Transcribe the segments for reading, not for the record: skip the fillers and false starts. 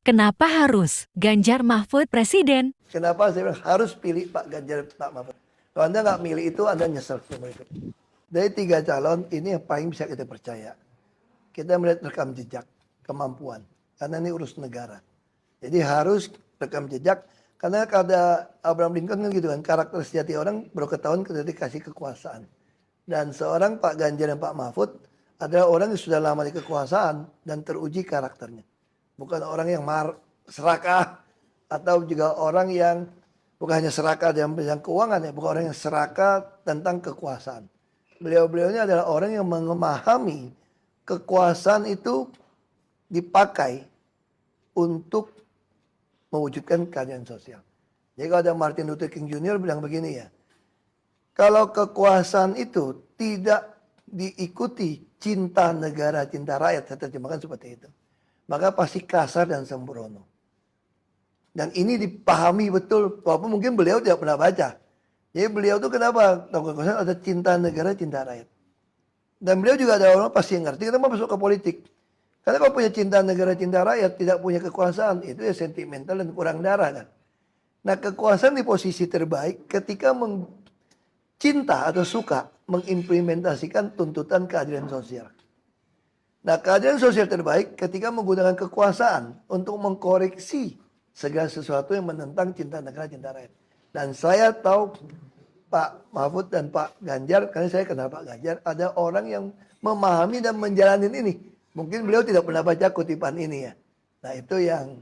Kenapa harus Ganjar Mahfud presiden? Kenapa saya bilang harus pilih Pak Ganjar, Pak Mahfud? Kalau Anda nggak milih itu, Anda nyesel seumur hidup. Dari 3 calon, ini yang paling bisa kita percaya. Kita melihat rekam jejak, kemampuan. Karena ini urus negara. Jadi harus rekam jejak. Karena ada Abraham Lincoln kan gitu kan, karakter sejati orang baru ketahuan ketika dikasih kekuasaan. Dan seorang Pak Ganjar dan Pak Mahfud adalah orang yang sudah lama di kekuasaan dan teruji karakternya. Bukan orang yang serakah, atau juga orang yang bukan hanya serakah dalam bidang keuangan ya, bukan orang yang serakah tentang kekuasaan. Beliau-beliau ini adalah orang yang memahami kekuasaan itu dipakai untuk mewujudkan keadilan sosial. Jadi kalau ada Martin Luther King Jr. bilang begini ya, kalau kekuasaan itu tidak diikuti cinta negara, cinta rakyat, saya terjemahkan seperti itu, maka pasti kasar dan sembrono. Dan ini dipahami betul, walaupun mungkin beliau tidak pernah baca. Jadi beliau itu kenapa? Tahu kekuasaan ada cinta negara, cinta rakyat. Dan beliau juga ada orang pasti yang ngerti, kenapa masuk ke politik. Karena kalau punya cinta negara, cinta rakyat, tidak punya kekuasaan, itu ya sentimental dan kurang darah kan. Nah kekuasaan di posisi terbaik ketika cinta atau suka mengimplementasikan tuntutan keadilan sosial. Nah keadilan sosial terbaik ketika menggunakan kekuasaan untuk mengkoreksi segala sesuatu yang menentang cinta negara, cinta rakyat. Dan saya tahu Pak Mahfud dan Pak Ganjar, karena saya kenal Pak Ganjar, ada orang yang memahami dan menjalani ini. Mungkin beliau tidak pernah baca kutipan ini ya. Nah itu yang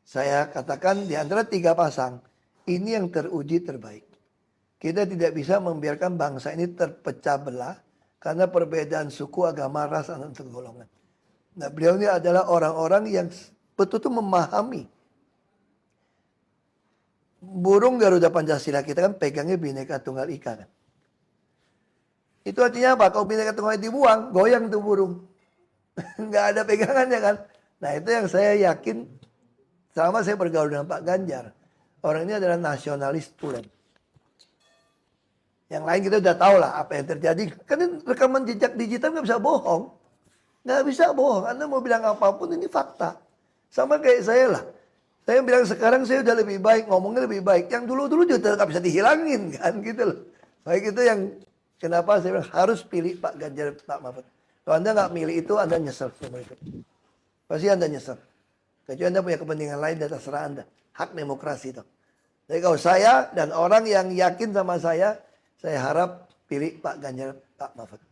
saya katakan di antara 3 pasang, ini yang teruji terbaik. Kita tidak bisa membiarkan bangsa ini terpecah belah karena perbedaan suku, agama, ras, antar golongan. Nah beliau ini adalah orang-orang yang betul-betul memahami. Burung Garuda Pancasila kita kan pegangnya Bhinneka Tunggal Ika kan. Itu artinya apa? Kalau Bhinneka Tunggal Ika dibuang, goyang tuh burung. Nggak ada pegangannya kan. Nah itu yang saya yakin, sama saya bergaul dengan Pak Ganjar. Orang ini adalah nasionalis tulen. Yang lain kita udah tahu lah apa yang terjadi. Karena rekaman jejak digital nggak bisa bohong. Nggak bisa bohong. Anda mau bilang apapun ini fakta. Sama kayak saya lah. Saya bilang sekarang saya udah lebih baik, ngomongnya lebih baik. Yang dulu-dulu juga nggak bisa dihilangin kan gitu loh. Baik itu yang kenapa saya bilang harus pilih Pak Ganjar, Pak Mahfud. Kalau Anda nggak milih itu, Anda nyesel seumur hidup. Pasti Anda nyesel. Kecuali Anda punya kepentingan lain dan terserah Anda. Hak demokrasi itu. Jadi kalau saya dan orang yang yakin sama saya harap pilih Pak Ganjar, Pak Mahfud.